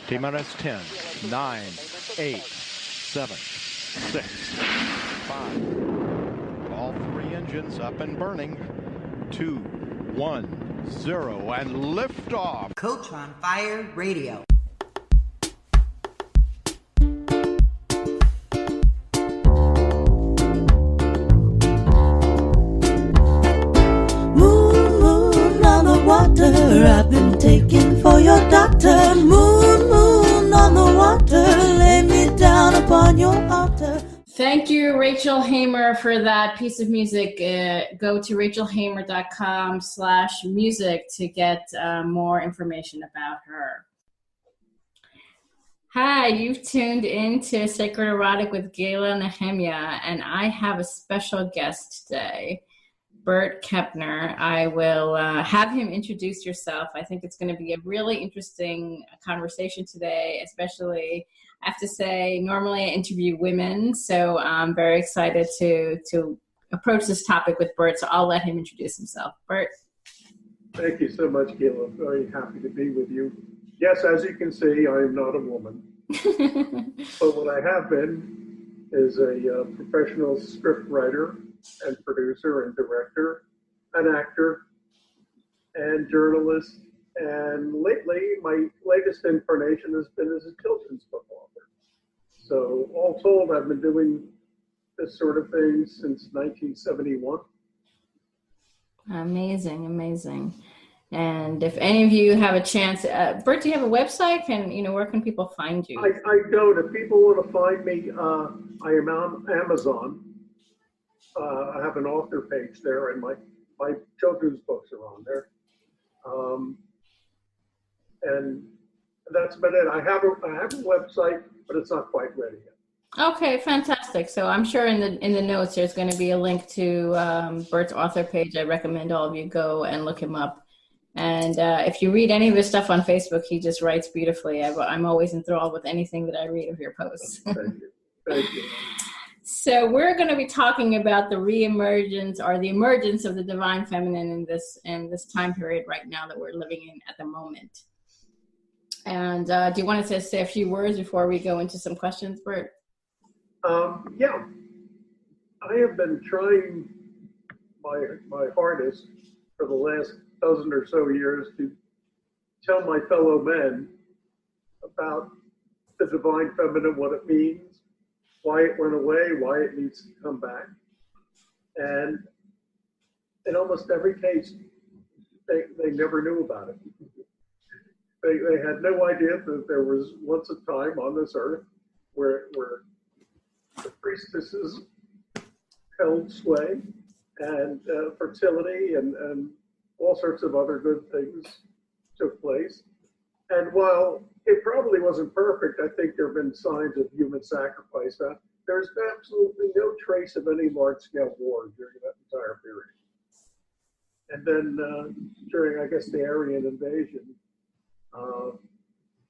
T-minus 10, 9, 8, 7, 6, 5. All three engines up and burning. 2, 1, 0, and liftoff. Coach on Fire Radio. Moon, moon on the water, I've been taken for your doctor. Moon, moon on the water, lay me down upon your altar. Thank you, Rachel Hamer, for that piece of music. Go to rachelhamer.com/music to get more information about her. Hi, you've tuned into Sacred Erotic with Gila Nehemia, and I have a special guest today, Burt Kempner. I will have him introduce yourself. I think it's going to be a really interesting conversation today, especially, I have to say, normally I interview women, so I'm very excited to approach this topic with Burt, so I'll let him introduce himself. Burt. Thank you so much, Gila. Very happy to be with you. Yes, as you can see, I am not a woman, but what I have been is a professional script writer and producer and director, an actor, and journalist. And lately, my latest incarnation has been as a children's book author. So all told, I've been doing this sort of thing since 1971. Amazing, amazing. And if any of you have a chance, Burt, do you have a website? Where can people find you? I don't. If people want to find me, I am on Amazon. I have an author page there, and my children's books are on there. And that's about it. I have a website, but it's not quite ready yet. Okay, fantastic. So I'm sure in the notes there's going to be a link to Burt's author page. I recommend all of you go and look him up. And if you read any of his stuff on Facebook, he just writes beautifully. I'm always enthralled with anything that I read of your posts. Thank you. Thank you. So we're going to be talking about the re-emergence or the emergence of the divine feminine in this time period right now that we're living in at the moment. And do you want to say a few words before we go into some questions, Burt? Yeah. I have been trying my hardest for the last dozen or so years to tell my fellow men about the divine feminine, what it means, why it went away, why it needs to come back. And in almost every case, they never knew about it. They had no idea that there was once a time on this earth where the priestesses held sway and fertility and all sorts of other good things took place. And while it probably wasn't perfect, I think there have been signs of human sacrifice. There's absolutely no trace of any large-scale war during that entire period. And then during, I guess, the Aryan invasion,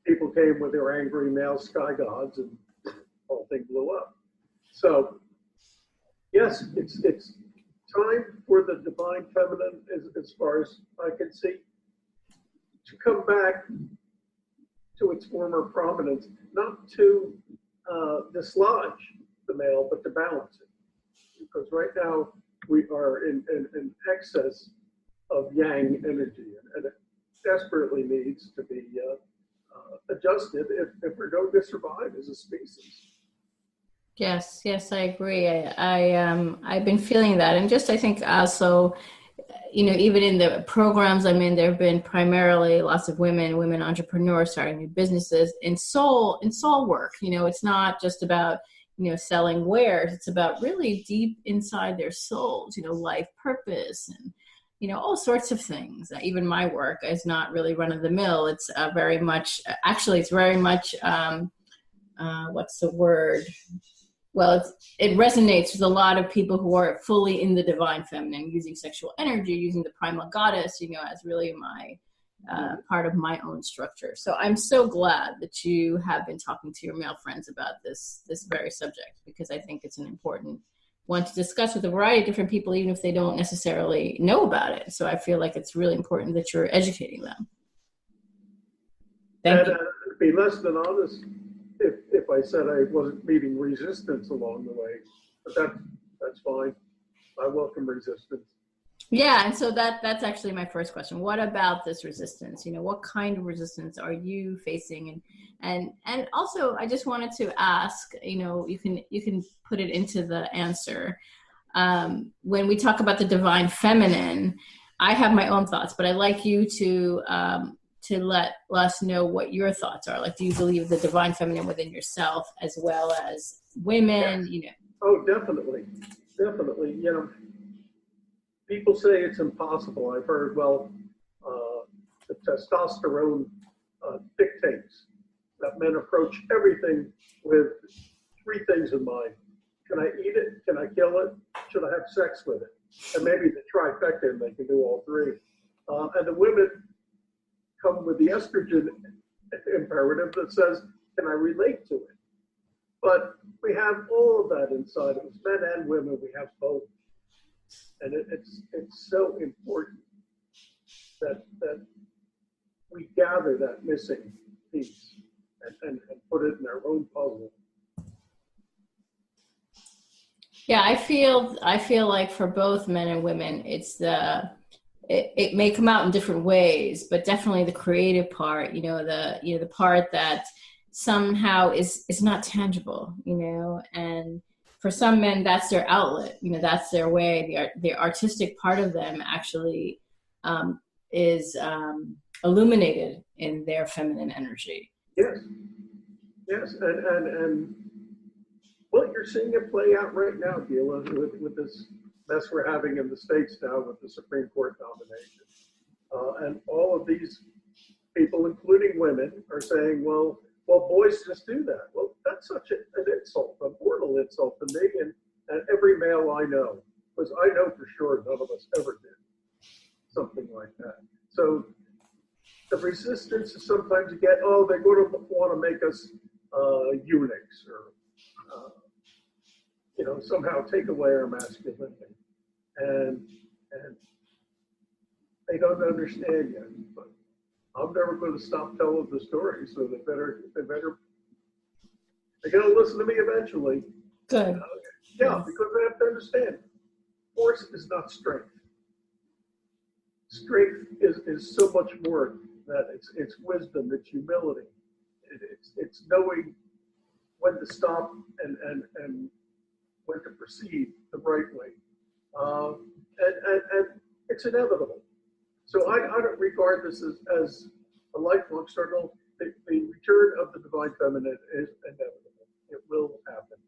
people came with their angry male sky gods, and the whole thing blew up. So, yes, it's time for the divine feminine, as far as I can see, to come back to its former prominence, not to dislodge the male, but to balance it. Because right now we are in excess of yang energy, and it desperately needs to be adjusted if we're going to survive as a species. Yes, I agree. I've been feeling that, and just I think also, even in the programs I'm in, there have been primarily lots of women entrepreneurs starting new businesses in soul work. It's not just about selling wares. It's about really deep inside their souls. Life purpose and all sorts of things. Even my work is not really run of the mill. It's very much what's the word? Well, it resonates with a lot of people who are fully in the divine feminine, using sexual energy, using the primal goddess, as really my part of my own structure. So I'm so glad that you have been talking to your male friends about this very subject, because I think it's an important one to discuss with a variety of different people, even if they don't necessarily know about it. So I feel like it's really important that you're educating them. Thank you. I'd be less than honest if I said I wasn't meeting resistance along the way, but that's fine. I welcome resistance. Yeah, and so that's actually my first question. What about this resistance? What kind of resistance are you facing? And also, I just wanted to ask. You can put it into the answer. When we talk about the divine feminine, I have my own thoughts, but I'd like you to let us know what your thoughts are. Like, do you believe the divine feminine within yourself as well as women? Yes. Oh, definitely. People say it's impossible. I've heard, the testosterone dictates that men approach everything with three things in mind. Can I eat it? Can I kill it? Should I have sex with it? And maybe the trifecta, and they can do all three. And the women come with the estrogen imperative that says, can I relate to it? But we have all of that inside of us, men and women, we have both. And it's so important that we gather that missing piece and put it in our own puzzle. Yeah, I feel like for both men and women, it may come out in different ways, but definitely the creative part, the part that somehow is not tangible, and for some men, that's their outlet. That's their way. The artistic part of them actually is illuminated in their feminine energy. Yes, and well, you're seeing it play out right now, Gila, with this mess we're having in the States now with the Supreme Court nomination. And all of these people, including women, are saying, well, boys just do that. Well, that's such an insult, a mortal insult to me and every male I know, because I know for sure none of us ever did something like that. So the resistance is sometimes you get, they're going to want to make us eunuchs or, somehow take away our masculinity. And they don't understand yet. But I'm never going to stop telling the story, so they're going to listen to me eventually. Good. Yeah, because they have to understand, force is not strength. Strength is so much more that it's wisdom, it's humility, it's knowing when to stop and when to proceed the right way, and it's inevitable. So I don't regard this as a lifelong struggle. The return of the divine feminine is inevitable. It will happen.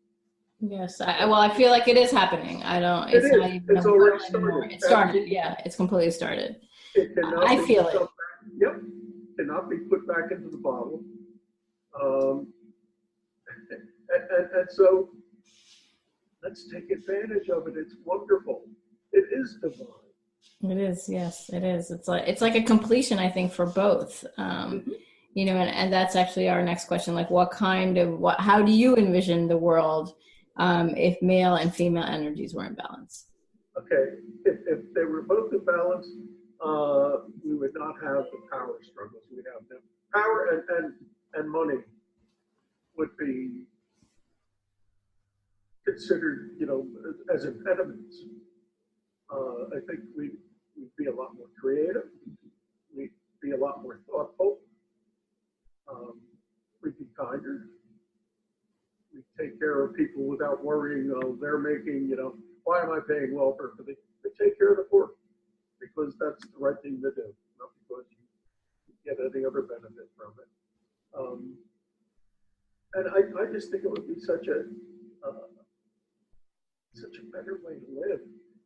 Yes, I feel like it is happening. It's already started. It started. Yeah, it's completely started. It cannot I feel it. Yep, cannot be put back into the bottle. And so let's take advantage of it. It's wonderful. It is divine. It is, yes, it is. It's like a completion, I think, for both. And that's actually our next question. Like, how do you envision the world if male and female energies were in balance? Okay, if they were both in balance, we would not have the power struggles we have now. Power and money would be considered, as impediments. I think we'd be a lot more creative. We'd be a lot more thoughtful. We'd be kinder. We'd take care of people without worrying, they're making, why am I paying welfare for them? They take care of the poor because that's the right thing to do, not because you get any other benefit from it. And I just think it would be such a better way to live.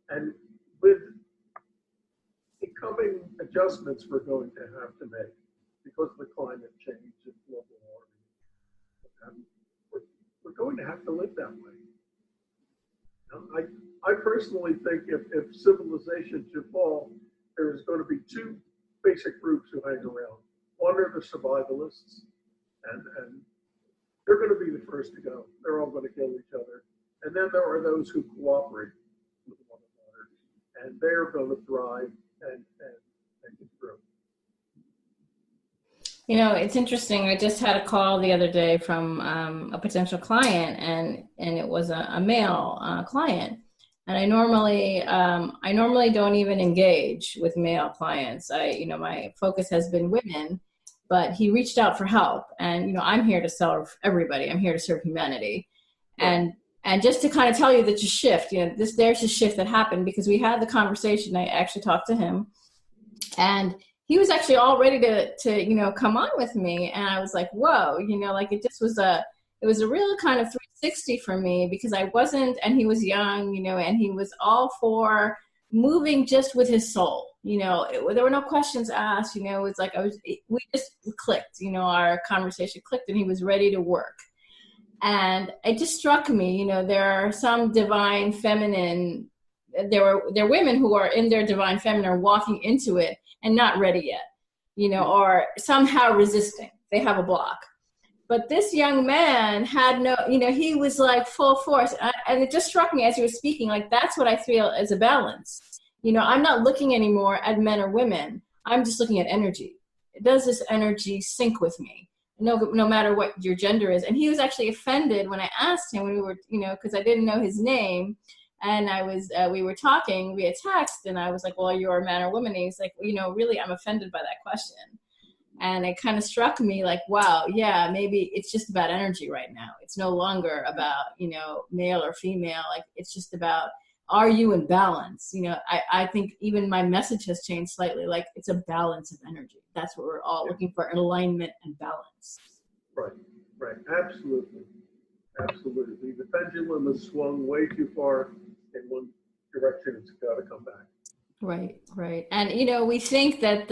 And with the coming adjustments we're going to have to make because of the climate change and global warming, we're going to have to live that way. I personally think if civilization should fall, there's going to be two basic groups who hang around. One are the survivalists, and they're going to be the first to go. They're all going to kill each other. And then there are those who cooperate with one another, and they're going to thrive and get through. You know, it's interesting. I just had a call the other day from a potential client, and it was a male client. And I normally don't even engage with male clients. My focus has been women, but he reached out for help. And I'm here to serve everybody. I'm here to serve humanity. Right. And just to kind of tell you that you shift, there's a shift that happened because we had the conversation. I actually talked to him, and he was actually all ready to come on with me. And I was like, whoa, like it was a real kind of 360 for me, because I wasn't, and he was young, and he was all for moving just with his soul. There were no questions asked. It's like we just clicked. Our conversation clicked, and he was ready to work. And it just struck me, there are some divine feminine. There are women who are in their divine feminine, walking into it and not ready yet, or somehow resisting. They have a block. But this young man had no, he was like full force. And it just struck me as he was speaking, like, that's what I feel as a balance. I'm not looking anymore at men or women. I'm just looking at energy. Does this energy sync with me? No matter what your gender is. And he was actually offended when I asked him, when we were, because I didn't know his name. And we were talking via text, and I was like, well, you're a man or woman? And he's like, really, I'm offended by that question. And it kind of struck me like, wow, yeah, maybe it's just about energy right now. It's no longer about, male or female. Like, it's just about, are you in balance? I think even my message has changed slightly. Like, it's a balance of energy. That's what we're all looking for, an alignment and balance. Right. Absolutely. The pendulum has swung way too far in one direction. It's got to come back. Right. And, we think that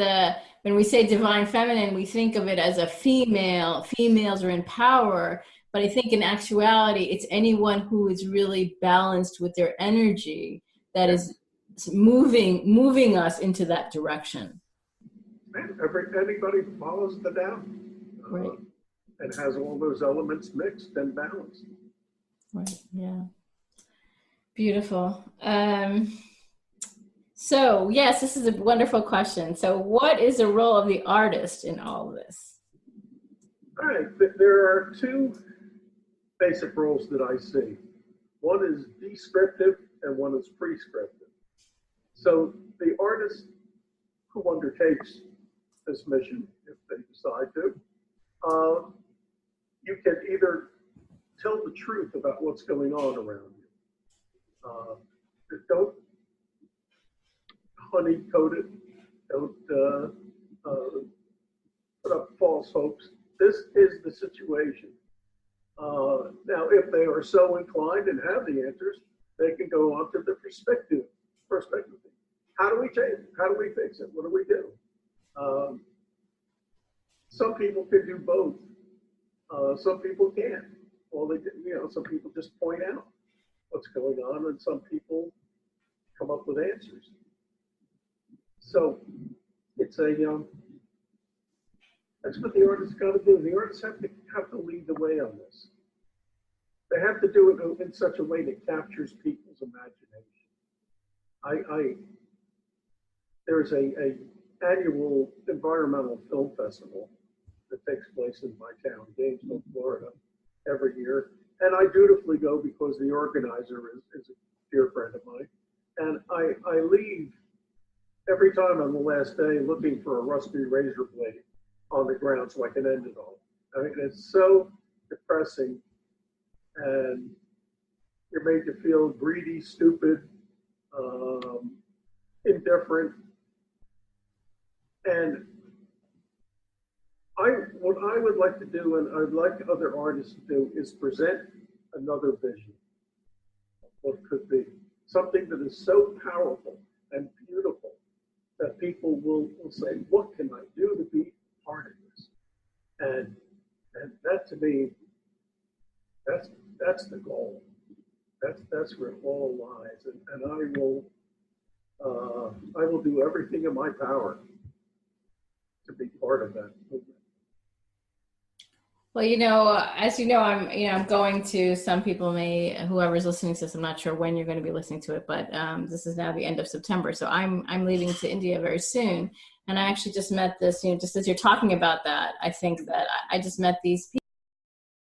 when we say divine feminine, we think of it as a female. Females are in power. But I think in actuality, it's anyone who is really balanced with their energy that is moving us into that direction. Anybody who follows the Tao, Right. And has all those elements mixed and balanced. Right. Yeah. Beautiful. So yes, this is a wonderful question. So what is the role of the artist in all of this? All right. There are two basic roles that I see. One is descriptive and one is prescriptive. So the artist who undertakes this mission, if they decide to, you can either tell the truth about what's going on around you. Don't honeycoat it. Don't put up false hopes. This is the situation. Now, if they are so inclined and have the answers, they can go on to the perspective. How do we change it? How do we fix it? What do we do? Some people can do both. Some people can't. Some people just point out what's going on, and some people come up with answers. So it's that's what the artists got to do. The artists have to lead the way on this. They have to do it in such a way that captures people's imagination. There's a annual environmental film festival that takes place in my town, Gainesville, Florida, every year. And I dutifully go because the organizer is a dear friend of mine. And I leave every time on the last day looking for a rusty razor blade on the ground so I can end it all. I mean, it's so depressing, and you're made to feel greedy, stupid, indifferent. And what I would like to do, and I'd like other artists to do, is present another vision of what could be. Something that is so powerful and beautiful that people will say, what can I do to be part of this? And that, to me, that's the goal. That's where it all lies. And I will do everything in my power to be part of that movement. Well, as you know, I'm going to, some people whoever's listening to this, I'm not sure when you're going to be listening to it, but this is now the end of September. So I'm leaving to India very soon. And I actually just met this, just as you're talking about that, I think that I just met these people